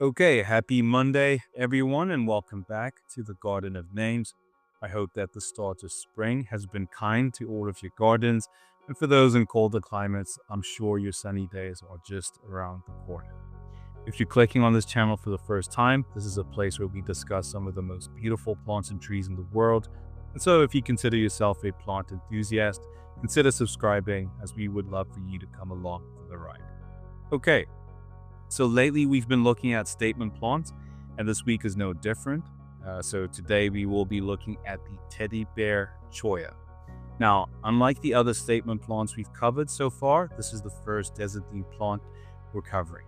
Okay, happy Monday, everyone, and welcome back to the Garden of Names. I hope that the start of spring has been kind to all of your gardens, and for those in colder climates, I'm sure your sunny days are just around the corner. If you're clicking on this channel for the first time, this is a place where we discuss some of the most beautiful plants and trees in the world. And so if you consider yourself a plant enthusiast, consider subscribing, as we would love for you to come along for the ride. Okay, so lately we've been looking at statement plants, and this week is no different. So today we will be looking at the teddy bear cholla. Now, unlike the other statement plants we've covered so far, this is the first desert-themed plant we're covering.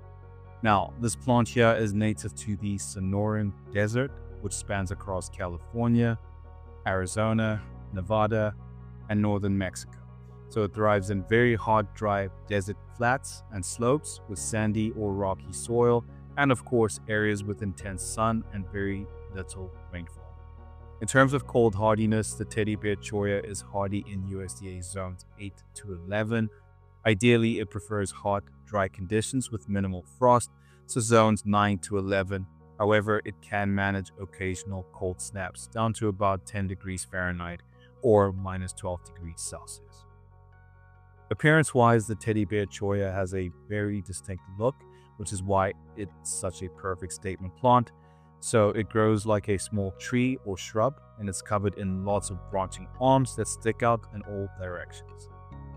Now, this plant here is native to the Sonoran Desert, which spans across California, Arizona, Nevada, and northern Mexico. So it thrives in very hot, dry desert flats and slopes with sandy or rocky soil, and of course, areas with intense sun and very little rainfall. In terms of cold hardiness, the teddy bear cholla is hardy in USDA zones 8 to 11. Ideally, it prefers hot, dry conditions with minimal frost, so zones 9 to 11. However, it can manage occasional cold snaps down to about 10 degrees Fahrenheit or minus 12 degrees Celsius. Appearance-wise, the teddy bear cholla has a very distinct look, which is why it's such a perfect statement plant. So it grows like a small tree or shrub, and it's covered in lots of branching arms that stick out in all directions.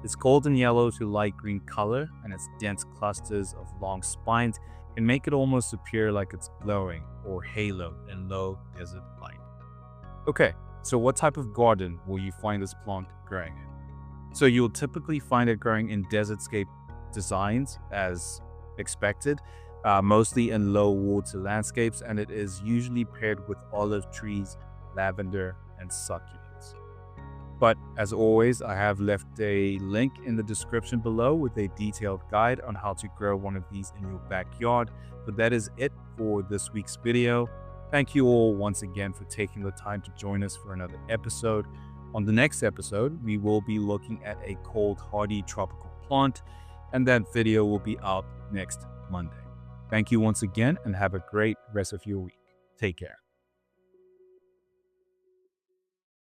Its golden yellow to light green color and its dense clusters of long spines can make it almost appear like it's glowing or haloed in low desert light. Okay, so what type of garden will you find this plant growing in? So you'll typically find it growing in desertscape designs as expected, mostly in low water landscapes, and it is usually paired with olive trees, lavender, and succulents. But as always, I have left a link in the description below with a detailed guide on how to grow one of these in your backyard. But that is it for this week's video. Thank you all once again for taking the time to join us for another episode. On the next episode, we will be looking at a cold, hardy tropical plant, and that video will be out next Monday. Thank you once again, and have a great rest of your week. Take care.